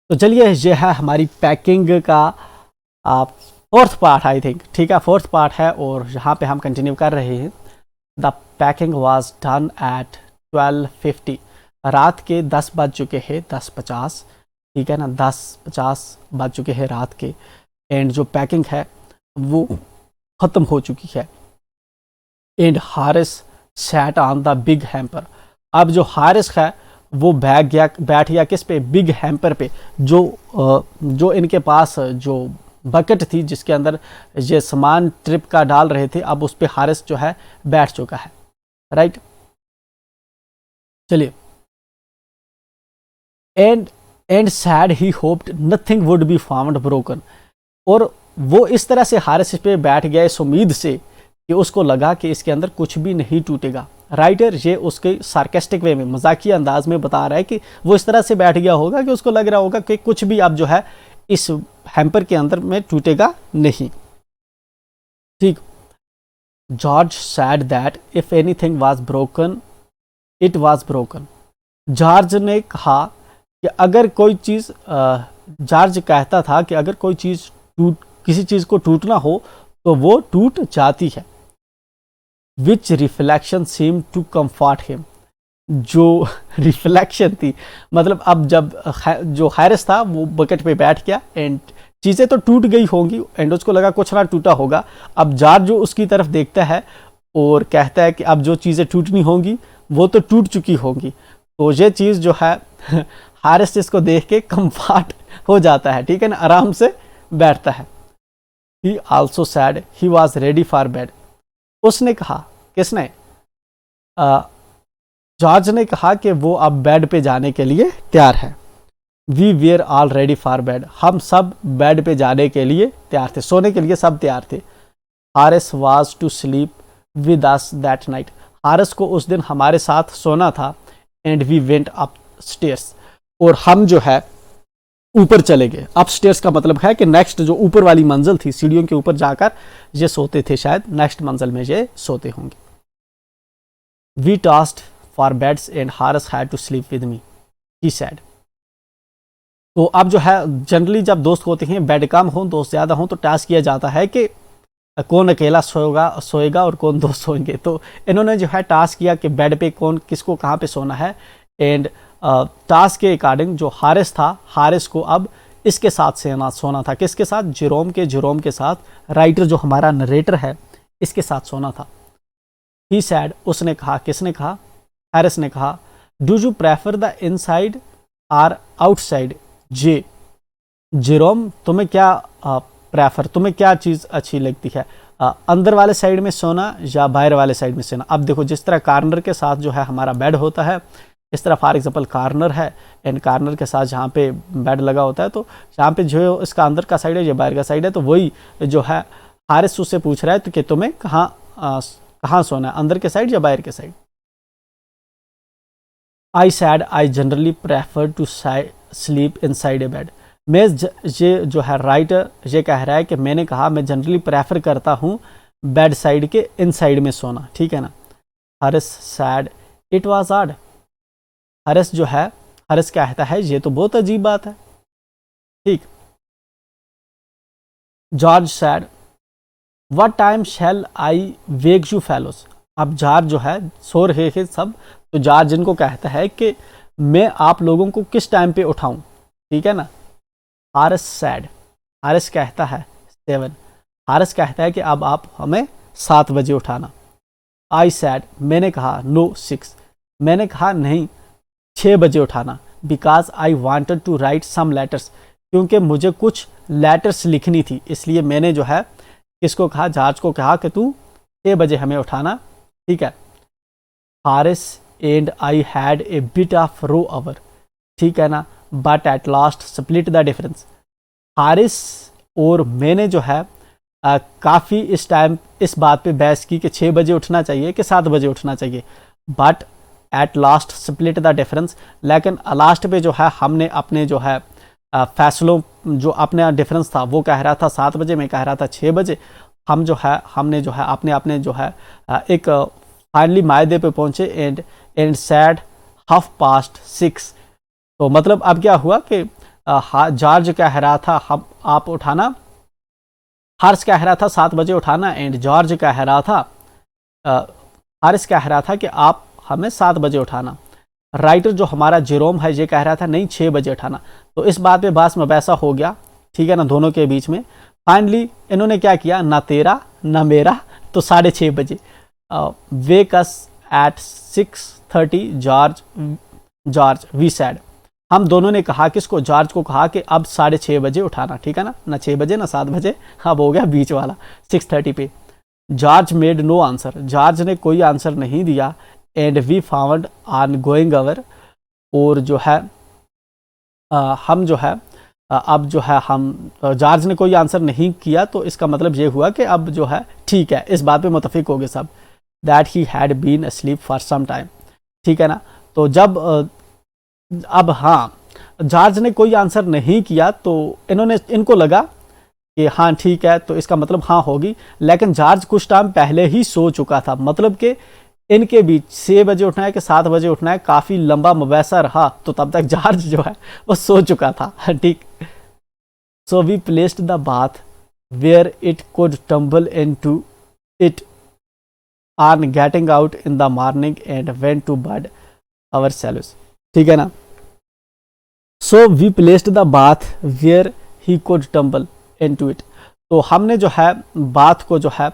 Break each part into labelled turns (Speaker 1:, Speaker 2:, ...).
Speaker 1: तो चलिए ये है हमारी पैकिंग का फोर्थ पार्ट आई थिंक, ठीक है, फोर्थ पार्ट है और यहाँ पे हम कंटिन्यू कर रहे हैं। The packing was done at 12:50। रात के 10 बज चुके हैं, 10:50, ठीक है ना, 10:50 बज चुके हैं रात के। एंड जो पैकिंग है वो ख़त्म हो चुकी है। And Haris sat on the big hamper. अब जो हारिस है वो बैठ गया किस पे, बिग हैम्पर पे, जो इनके पास जो बकेट थी जिसके अंदर ये सामान ट्रिप का डाल रहे थे, अब उस पे हारिस जो है बैठ चुका है, राइट। चलिए, and sad he hoped nothing would be found broken. और वो इस तरह से हारिस पे बैठ गया इस उम्मीद से कि उसको लगा कि इसके अंदर कुछ भी नहीं टूटेगा। राइटर ये उसके सार्केस्टिक वे में, मजाकिया अंदाज में बता रहा है कि वो इस तरह से बैठ गया होगा कि उसको लग रहा होगा कि कुछ भी अब जो है इस हैम्पर के अंदर में टूटेगा नहीं, ठीक। George sad that if anything was broken it was broken. George ने कहा कि अगर कोई चीज़, जॉर्ज कहता था कि अगर कोई चीज़ किसी चीज़ को टूटना हो तो वो टूट जाती है। Which reflection seem to comfort him. जो रिफ्लेक्शन थी, मतलब अब जब जो हारिस था वो बकेट पे बैठ गया एंड चीज़ें तो टूट गई होंगी एंड उसको लगा कुछ ना टूटा होगा। अब जॉर्ज जो उसकी तरफ देखता है और कहता है कि अब जो चीज़ें टूटनी होंगी वो तो टूट चुकी होंगी। तो ये चीज़ जो है हारिस इसको देख के कम्फर्ट हो जाता है, ठीक है ना, आराम से बैठता है। ही also sad he was ready for bed. उसने कहा, किसने, जॉर्ज ने कहा कि वो अब बेड पे जाने के लिए तैयार है। We were all ready for bed. हम सब बेड पे जाने के लिए तैयार थे, सोने के लिए सब तैयार थे। Harris was to sleep with us that night. Harris को उस दिन हमारे साथ सोना था। And we went upstairs. और हम जो है ऊपर चले गए। अप स्टेयर्स का मतलब है कि नेक्स्ट जो ऊपर वाली मंजिल थी, सीढ़ियों के ऊपर जाकर ये सोते थे, शायद नेक्स्ट मंजिल में ये सोते होंगे। We tossed for beds and Harris had to sleep with me, he said. तो अब जो है जनरली जब दोस्त होते हैं, बेड कम हो दोस्त ज़्यादा हो तो टास्क किया जाता है कि कौन अकेला सोएगा और कौन दोस्त सोएंगे। तो इन्होंने जो है टास्क किया कि बेड पे कौन किसको कहाँ पे सोना है। एंड टास्क के अकॉर्डिंग जो हारिस था, हारिस को अब इसके साथ सोना था, किसके साथ, जेरोम के साथ, राइटर जो हमारा नरेटर है इसके साथ सोना था। ही सैड, उसने कहा, किसने कहा, हारिस ने कहा, do you prefer the inside or outside. Jerome, तुम्हें क्या प्रेफर, तुम्हें क्या चीज़ अच्छी लगती है, अंदर वाले साइड में सोना या बाहर वाले साइड में सोना। अब देखो, जिस तरह कार्नर के साथ जो है हमारा बेड होता है, इस तरह फॉर एग्जांपल कार्नर है एंड कार्नर के साथ जहाँ पे बेड लगा होता है, तो जहाँ पे जो इसका अंदर का साइड है या बाहर का साइड है, तो वही जो है हारिस उससे पूछ रहा है तो कि तुम्हें कहाँ सोना है, अंदर के साइड या बाहर के side. I said I generally prefer to sleep inside a bed. ये जो है राइटर ये कह रहा है कि मैंने कहा मैं जनरली प्रेफर करता हूँ बेड साइड के इनसाइड में सोना, ठीक है ना। Haris sad it was odd. Haris जो है, हारिस कहता है ये तो बहुत अजीब बात है, ठीक। George said what time shall I wake you fellows. अब जॉर्ज जो है सो रहे हैं सब, तो जॉर्ज इनको कहता है कि मैं आप लोगों को किस टाइम पे उठाऊं, ठीक है ना। हारिस सैड, हारिस कहता है 7। हारिस कहता है कि अब आप हमें 7 बजे उठाना। आई सैड, मैंने कहा, नो 6। मैंने कहा नहीं 6 बजे उठाना। Because I wanted to write some letters. क्योंकि मुझे कुछ लेटर्स लिखनी थी, इसलिए मैंने जो है किसको कहा, जॉर्ज को कहा कि तू 6 बजे हमें उठाना, ठीक है। Harris and I had a bit of row over, ठीक है ना, but at last split the difference. Harris और मैंने जो है काफ़ी इस टाइम इस बात पे बहस की कि 6 बजे उठना चाहिए कि 7 बजे उठना चाहिए, but at last split the difference. लेकिन लास्ट पे जो है हमने अपने जो है फैसलों, जो अपने डिफरेंस था वो कह रहा था 7 बजे, मैं कह रहा था 6 बजे। हम जो है हमने जो है अपने जो है एक फाइनली मायदे पे पहुंचे एंड सैड 6:30। तो मतलब अब क्या हुआ कि जॉर्ज कह रहा था हम आप उठाना, हारिस कह रहा था 7 बजे उठाना, एंड जॉर्ज कह रहा था हारिस कह रहा था कि आप हमें 7 बजे उठाना। राइटर जो हमारा जेरोम है ये कह रहा था नहीं 6 बजे उठाना। तो इस बात पे बहस मबैसा हो गया, ठीक है ना, दोनों के बीच में। फाइनली इन्होंने क्या किया, ना तेरा ना मेरा, तो 6:30 बजे wake us at 6:30 George we said, हम दोनों ने कहा, किसको, जॉर्ज को कहा कि अब 6:30 बजे उठाना, ठीक है ना 6 बजे ना 7 बजे, अब हो गया बीच वाला 6:30 पे। George made no answer, George ने कोई आंसर नहीं दिया। And we found on going our, और जो है हम जो है अब जो है हम जॉर्ज ने कोई आंसर नहीं किया, तो इसका मतलब ये हुआ कि अब जो है ठीक है, इस बात पे मुतफिक हो गए सब, that he had been asleep for some time, ठीक है ना। तो जब अब हाँ जॉर्ज ने कोई आंसर नहीं किया तो इनको लगा कि हाँ ठीक है, तो इसका मतलब हाँ होगी। लेकिन जॉर्ज कुछ टाइम पहले ही सो चुका था, मतलब कि इनके बीच 6 बजे उठना है कि 7 बजे उठना है, काफ़ी लंबा मबैसा रहा, तो तब तक जॉर्ज जो है वो सो चुका था, ठीक। So we placed the bath where it could tumble into it on getting out in the morning and went to bed ourselves, ठीक है ना। So we placed the bath where he could tumble into it, तो हमने जो है bath को जो है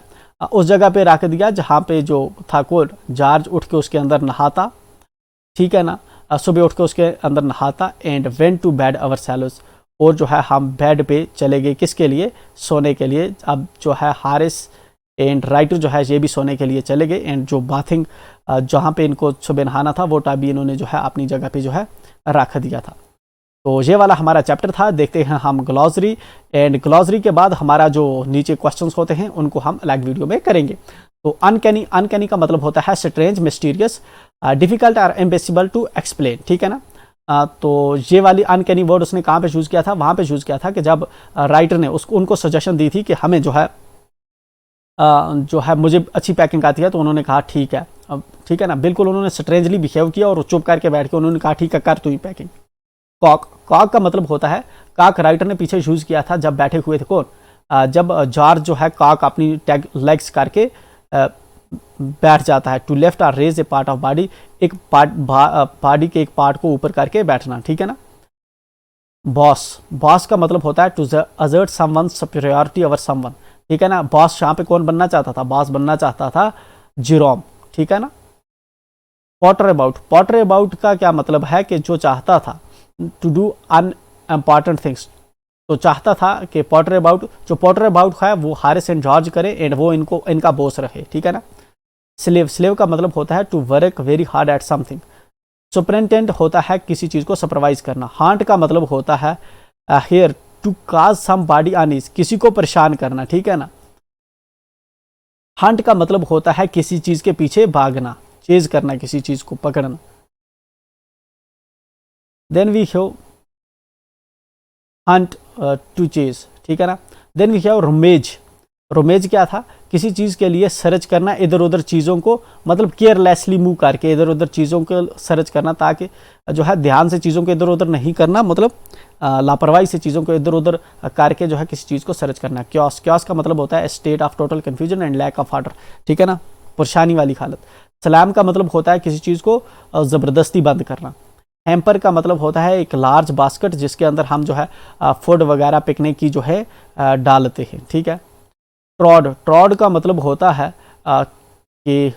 Speaker 1: उस जगह पे रख दिया जहाँ पे जो था कोड, जॉर्ज उठ के उसके अंदर नहाता, ठीक है ना, सुबह उठ के उसके अंदर नहाता। And went to bed ourselves, और जो है हम बेड पे चले गए, किसके लिए, सोने के लिए। अब जो है हारिस एंड राइटर जो है ये भी सोने के लिए चले गए। एंड जो बाथिंग जहाँ पे इनको सुबह नहाना था वो टब भी इन्होंने जो है अपनी जगह पे जो है रख दिया था। तो ये वाला हमारा चैप्टर था। देखते हैं हम ग्लॉसरी, एंड ग्लॉसरी के बाद हमारा जो नीचे क्वेश्चंस होते हैं उनको हम अलग वीडियो में करेंगे। तो अनकैनी का मतलब होता है स्ट्रेंज, मिस्टीरियस, डिफिकल्ट और इम्पॉसिबल टू एक्सप्लेन, ठीक है ना। तो ये वाली अनकैनी वर्ड उसने कहाँ पे चूज़ किया था, वहाँ पे चूज़ किया था कि जब राइटर ने उनको सजेशन दी थी कि हमें जो है मुझे अच्छी पैकिंग आती है, तो उन्होंने कहा ठीक है, अब ठीक है ना, बिल्कुल उन्होंने स्ट्रेंजली बिहेव किया और चुप करके बैठ के उन्होंने कहा ठीक है कर तू ही पैकिंग। कॉक का मतलब होता है, कॉक राइटर ने पीछे यूज़ किया था जब बैठे हुए थे कौन, जब जॉर्ज जो है कॉक अपनी टैग लेग्स करके बैठ जाता है। टू लेफ्ट और raise a part of body, एक पार्ट बॉडी के एक पार्ट को ऊपर करके बैठना, ठीक है ना। बॉस का मतलब होता है to assert someone superiority over someone, ठीक है ना। बॉस यहाँ पे कौन बनना चाहता था, बॉस बनना चाहता था जेरोम, ठीक है ना। पॉटर अबाउट का क्या मतलब है कि जो चाहता था, टू डू अनइम्पॉर्टेंट थिंग्स, तो चाहता था कि पॉटर अबाउट है वो हारिस एंड जॉर्ज करे एंड वो इनका बॉस रहे, ठीक है ना। स्लेव का मतलब होता है to work very hard at something. Superintendent होता है किसी चीज़ को सुपरवाइज करना। हांट का मतलब होता है here to cause somebody unease, किसी को परेशान करना, ठीक है ना। हंट का मतलब होता है किसी चीज़ के पीछे भागना, चेज करना, किसी चीज़ को पकड़ना। Then we have hunt to chase, ठीक है ना। देन वी हैव रोमेज क्या था, किसी चीज़ के लिए सर्च करना, इधर उधर चीज़ों को मतलब केयरलेसली मूव करके इधर उधर चीज़ों को सर्च करना, ताकि जो है ध्यान से चीज़ों को इधर उधर नहीं करना, मतलब लापरवाही से चीज़ों को इधर उधर करके जो है किसी चीज़ को सर्च करना। क्योस का मतलब होता है state of total confusion and lack of order, ठीक है ना, परेशानी वाली हालत। सलाम का मतलब होता है किसी चीज़ को ज़बरदस्ती बंद करना। हैम्पर का मतलब होता है एक लार्ज बास्केट जिसके अंदर हम जो है फूड वगैरह पिकनिक की जो है डालते हैं, ठीक है। ट्रॉड का मतलब होता है कि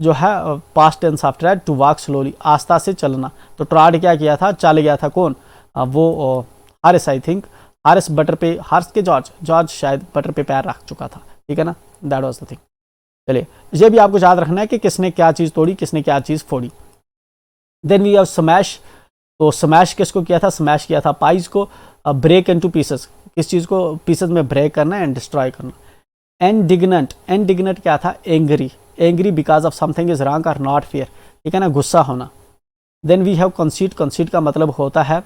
Speaker 1: जो है past tense of tread, to walk slowly, आस्ता से चलना। तो ट्रॉड क्या किया था, चल गया था कौन, वो Haris, I think Haris butter पे, हारिस के जॉर्ज शायद बटर पे पैर रख चुका था, ठीक है ना। That was the thing. चलिए ये भी आपको याद रखना है कि किसने क्या चीज़ तोड़ी, किसने क्या चीज़ फोड़ी। देन वी हैव स्मैश, तो स्मैश किसको किया था, स्मैश किया था पाइज को। ब्रेक इनटू पीसेस, किस चीज़ को पीसेस में ब्रेक करना एंड डिस्ट्रॉय करना। एंडिग्नेंट क्या था, angry because of something is wrong और नॉट फेयर, ठीक है ना, गुस्सा होना। देन वी हैव कंसीट का मतलब होता है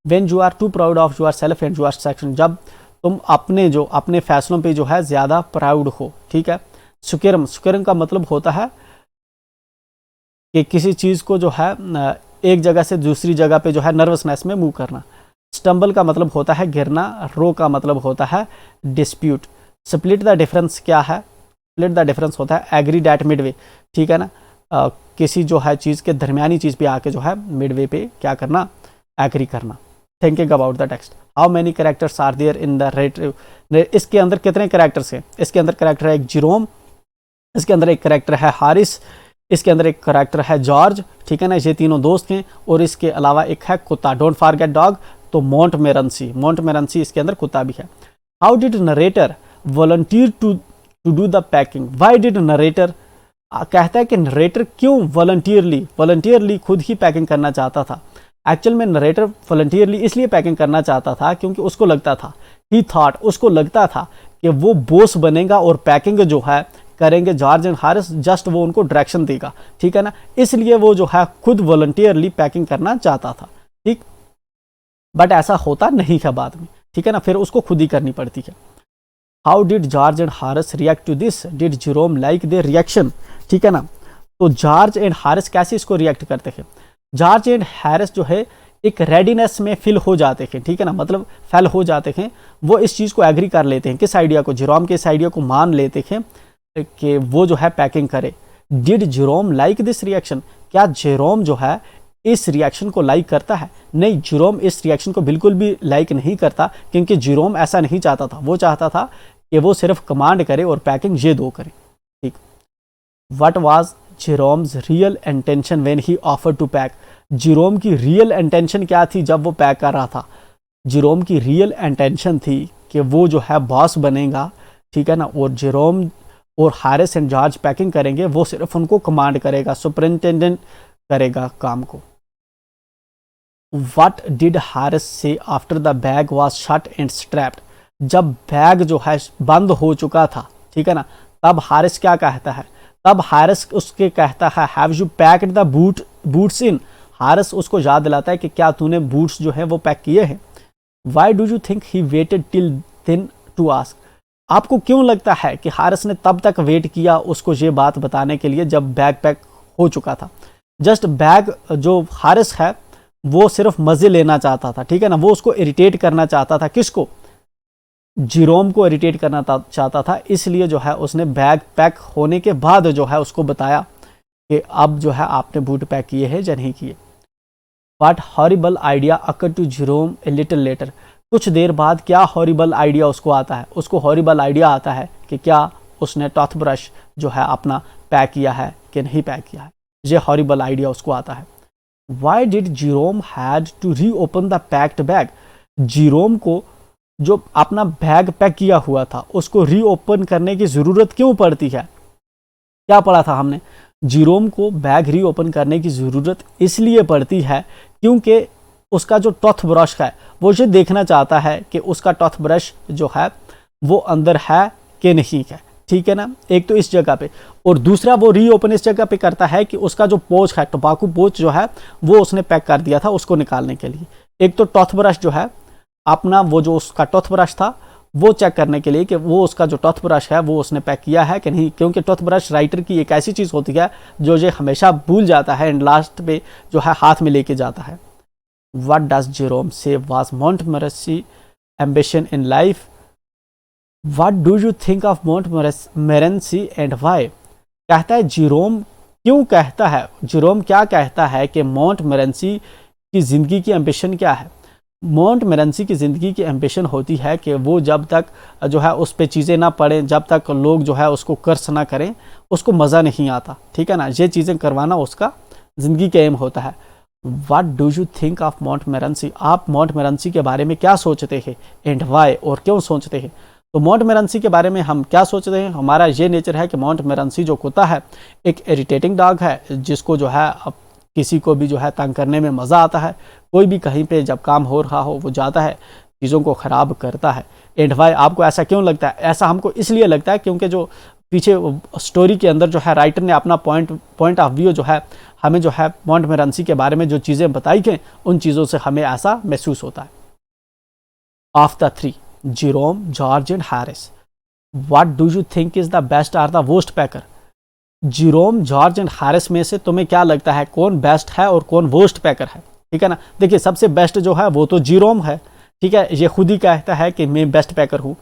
Speaker 1: when you are too proud of yourself and your section, जब तुम अपने फैसलों पे जो है ज़्यादा प्राउड हो, ठीक है। सुकिरम का मतलब होता है कि किसी चीज़ को जो है एक जगह से दूसरी जगह पे जो है नर्वसनेस में मूव करना। स्टम्बल का मतलब होता है गिरना, रो का मतलब होता है डिस्प्यूट। स्प्लिट द डिफरेंस क्या है? स्प्लिट द डिफरेंस होता है एग्री डैट मिडवे, ठीक है ना। किसी जो है चीज़ के दरमियानी चीज़ पे आके जो है मिडवे पे क्या करना, एग्री करना। Thinking about the text, how many characters are there in the rate, इसके अंदर कितने कैरेक्टर्स हैं? इसके अंदर कैरेक्टर है एक जेरोम, इसके अंदर एक कैरेक्टर है हारिस, इसके अंदर एक कैरेक्टर है जॉर्ज, ठीक है ना, ये तीनों दोस्त हैं, और इसके अलावा एक है कुत्ता, डोंट फॉरगेट डॉग। तो मोंटमेरेंसी इसके अंदर कुत्ता भी है। How did narrator volunteer to do the packing, why did narrator, कहता है कि नरेटर क्यों वॉलंटियरली खुद ही पैकिंग करना चाहता था। एक्चुअल में नरेटर वॉलंटियरली इसलिए पैकिंग करना चाहता था क्योंकि उसको लगता था, ही थॉट, उसको लगता था कि वो बॉस बनेगा और पैकिंग जो है करेंगे जॉर्ज एंड हारिस, जस्ट वो उनको डायरेक्शन देगा, ठीक है ना। इसलिए वो जो है खुद वॉलंटियरली पैकिंग करना चाहता था, ठीक। बट ऐसा होता नहीं है बाद में, ठीक है ना, फिर उसको खुद ही करनी पड़ती है। How did George and Harris react to this, did Jerome like their reaction, ठीक है ना। तो जॉर्ज एंड हारिस कैसे इसको रिएक्ट करते हैं? जॉर्ज एंड हारिस जो है एक रेडीनेस में फिल हो जाते हैं, ठीक है ना, मतलब फेल हो जाते हैं, वो इस चीज़ को एग्री कर लेते हैं, किस आइडिया को, जेरोम के इस आइडिया को मान लेते हैं कि वो जो है पैकिंग करे। Did Jerome like this reaction, क्या जेरोम जो है इस रिएक्शन को लाइक करता है? नहीं, जेरोम इस रिएक्शन को बिल्कुल भी लाइक नहीं करता, क्योंकि जेरोम ऐसा नहीं चाहता था, वो चाहता था कि वो सिर्फ कमांड करे और पैकिंग ये दो करे, ठीक। What was Jerome's real intention when he offer to pack, Jerome की रियल इंटेंशन क्या थी जब वो पैक कर रहा था? जेरोम की रियल इंटेंशन थी कि वो जो है बॉस बनेगा, ठीक है ना, और जेरोम और हारिस एंड जॉर्ज पैकिंग करेंगे, वो सिर्फ उनको कमांड करेगा, सुपरिंटेंडेंट करेगा काम को। What did हारिस से after the bag was shut and strapped, जब बैग जो है बंद हो चुका था, ठीक है ना, तब हारिस क्या कहता है? तब हारिस उसके कहता है have you packed the boots in, Harris उसको याद दिलाता है कि क्या तूने बूट्स जो है वो पैक किए हैं। Why do you think he waited till then to ask, आपको क्यों लगता है कि हारिस ने तब तक वेट किया उसको ये बात बताने के लिए जब बैग पैक हो चुका था? जस्ट बैग जो हारिस है वो सिर्फ मजे लेना चाहता था, ठीक है ना, वो उसको इरिटेट करना चाहता था, किसको? जेरोम को इरिटेट करना चाहता था, इसलिए जो है उसने बैग पैक होने के बाद जो है उसको बताया कि अब जो है आपने बूट पैक किए हैं या नहीं किए। But horrible idea occur to Jerome a little later, कुछ देर बाद क्या हॉरिबल आइडिया उसको आता है? उसको हॉरिबल आइडिया आता है कि क्या उसने टूथब्रश जो है अपना पैक किया है कि नहीं पैक किया है, ये हॉरिबल आइडिया उसको आता है। Why did Jerome had to reopen the packed bag, Jerome को जो अपना बैग पैक किया हुआ था उसको री ओपन करने की ज़रूरत क्यों पड़ती है? क्या पढ़ा था हमने? जेरोम को बैग री ओपन करने की ज़रूरत इसलिए पड़ती है क्योंकि उसका जो टूथ ब्रश है वो ये देखना चाहता है कि उसका टूथ ब्रश जो है वो अंदर है कि नहीं है, ठीक है ना, एक तो इस जगह पे, और दूसरा वो री ओपन इस जगह पे करता है कि उसका जो पोच है, टोबाकू पोच जो है वो उसने पैक कर दिया था उसको निकालने के लिए। एक तो टूथ ब्रश जो है अपना, वो जो उसका टूथ ब्रश था वो चेक करने के लिए कि वो उसका जो टूथ ब्रश है वो उसने पैक किया है कि नहीं, क्योंकि टूथ ब्रश राइटर की एक ऐसी चीज़ होती है जो ये हमेशा भूल जाता है एंड लास्ट पे जो है हाथ में लेके जाता है। What does Jerome say was Montmorency ambition in life? What do you think of Montmorency and why? कहता है जेरोम क्यों कहता है, जेरोम क्या कहता है कि मोंटमोरेंसी की ज़िंदगी की एम्बिशन क्या है? मोंटमोरेंसी की ज़िंदगी की एम्बिशन होती है कि वो जब तक जो है उस पर चीज़ें ना पढ़ें, जब तक लोग जो है उसको कर्स ना करें, उसको मज़ा नहीं आता, ठीक है ना, ये चीज़ें करवाना उसका ज़िंदगी का एम होता है। What do you think of मोंटमोरेंसी, आप मोंटमोरेंसी के बारे में क्या सोचते हैं एंड वाई, और क्यों सोचते हैं? तो मोंटमोरेंसी के बारे में हम क्या सोचते हैं? हमारा ये नेचर है कि मोंटमोरेंसी जो कुत्ता है एक इरिटेटिंग डॉग है, जिसको जो है अब किसी को भी जो है तंग करने में मज़ा आता है, कोई भी कहीं पे जब काम हो रहा हो वो जाता है चीज़ों को ख़राब करता है। एंड वाई, आपको ऐसा क्यों लगता है? ऐसा हमको इसलिए लगता है क्योंकि जो पीछे स्टोरी के अंदर जो है राइटर ने अपना पॉइंट ऑफ व्यू जो है हमें जो है मोंटमोरेंसी के बारे में जो चीज़ें बताई गई उन चीज़ों से हमें ऐसा महसूस होता है। Of the three, Jerome, George and Harris, what do you think is the best or the worst packer? Jerome, George and Harris में से तुम्हें क्या लगता है कौन बेस्ट है और कौन वर्स्ट पैकर है? ठीक है ना। देखिए सबसे बेस्ट जो है वो तो जीरोम है, ठीक है, ये खुद ही कहता है कि मैं बेस्ट पैकर हूँ।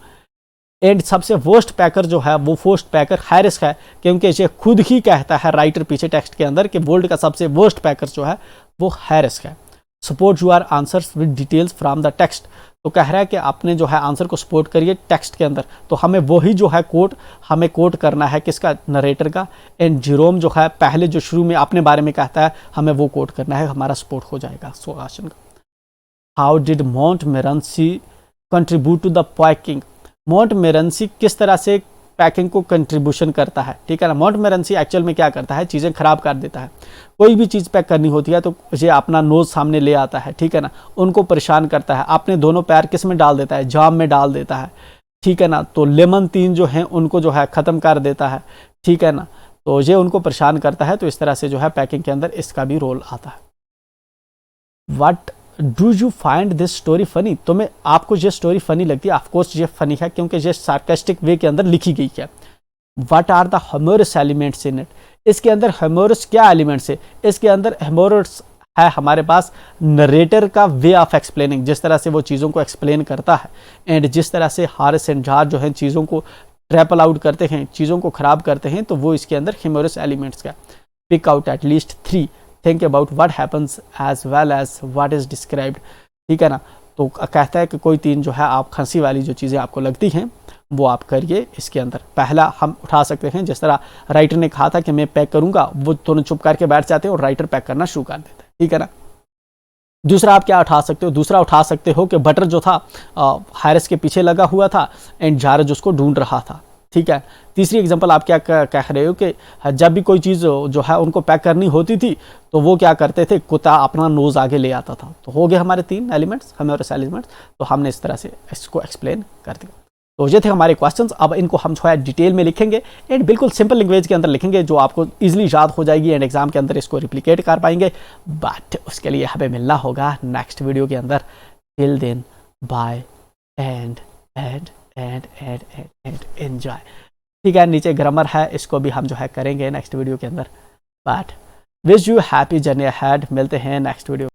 Speaker 1: एंड सबसे वर्स्ट पैकर जो है वो फर्स्ट पैकर हैरिस है, क्योंकि ये खुद ही कहता है राइटर पीछे टेक्स्ट के अंदर कि वर्ल्ड का सबसे वर्स्ट पैकर जो है वो हैरिस है। Support your answers with details from the text, तो कह रहा है कि आपने जो है आंसर को सपोर्ट करिए टेक्स्ट के अंदर, तो हमें वही जो है कोट हमें कोट करना है किसका, नरेटर का। एंड जीरोम जो है पहले जो शुरू में अपने बारे में कहता है हमें वो कोट करना है, हमारा सपोर्ट हो जाएगा क्वेश्चन का। How did Montmorency contribute to the packing, Montmorency किस तरह से पैकिंग को कंट्रीब्यूशन करता है, ठीक है ना। मोंटमोरेंसी एक्चुअल में क्या करता है, चीज़ें खराब कर देता है। कोई भी चीज़ पैक करनी होती है तो ये अपना नोज़ सामने ले आता है, ठीक है ना, उनको परेशान करता है, अपने दोनों पैर किस में डाल देता है, जाम में डाल देता है, ठीक है ना। तो लेमन 3 जो हैं उनको जो है ख़त्म कर देता है, ठीक है ना, तो ये उनको परेशान करता है। तो इस तरह से जो है पैकिंग के अंदर इसका भी रोल आता है। What do you find this story funny, तो मैं आपको ये स्टोरी फनी लगती है, ऑफकोर्स ये फनी है क्योंकि ये सार्केस्टिक वे के अंदर लिखी गई है। What are the humorous elements in it, इसके अंदर ह्यूमरस क्या एलिमेंट्स है, इसके अंदर ह्यूमरस है हमारे पास नरेटर का वे ऑफ एक्सप्लेनिंग, जिस तरह से वो चीज़ों को एक्सप्लेन करता है, एंड जिस तरह से हारिस एंड जॉर्ज जो है चीज़ों को ट्रैपल आउट करते हैं, चीज़ों को ख़राब करते हैं, तो वो इसके अंदर ह्यूमरस एलिमेंट्स का। Pick out at least 3, think about what happens as well as what is described, ठीक है ना। तो कहता है कि कोई 3 जो है आप हंसी वाली जो चीज़ें आपको लगती हैं वो आप करिए इसके अंदर। पहला हम उठा सकते हैं, जिस तरह राइटर ने कहा था कि मैं पैक करूंगा, वो दोनों चुप करके बैठ जाते हैं और राइटर पैक करना शुरू कर देता है, ठीक है ना। दूसरा आप क्या उठा सकते हो, दूसरा उठा सकते हो कि बटर जो था हैरिस के पीछे लगा हुआ था एंड जॉर्ज उसको ढूंढ रहा था, ठीक है। तीसरी एग्जांपल आप क्या कह रहे हो कि जब भी कोई चीज़ जो है उनको पैक करनी होती थी तो वो क्या करते थे, कुत्ता अपना नोज़ आगे ले आता था। तो हो गए हमारे 3 एलिमेंट्स, हमारे एलिमेंट्स, तो हमने इस तरह से इसको एक्सप्लेन कर दिया। तो ये थे हमारे क्वेश्चंस। अब इनको हम जो है डिटेल में लिखेंगे एंड बिल्कुल सिंपल लैंग्वेज के अंदर लिखेंगे जो आपको इजीली याद हो जाएगी एंड एग्जाम के अंदर इसको रिप्लिकेट कर पाएंगे। बट उसके लिए हमें मिलना होगा नेक्स्ट वीडियो के अंदर। Till then bye and enjoy, ठीक है। नीचे ग्रामर है, इसको भी हम जो है करेंगे नेक्स्ट वीडियो के अंदर। But wish you happy journey ahead, मिलते हैं नेक्स्ट वीडियो।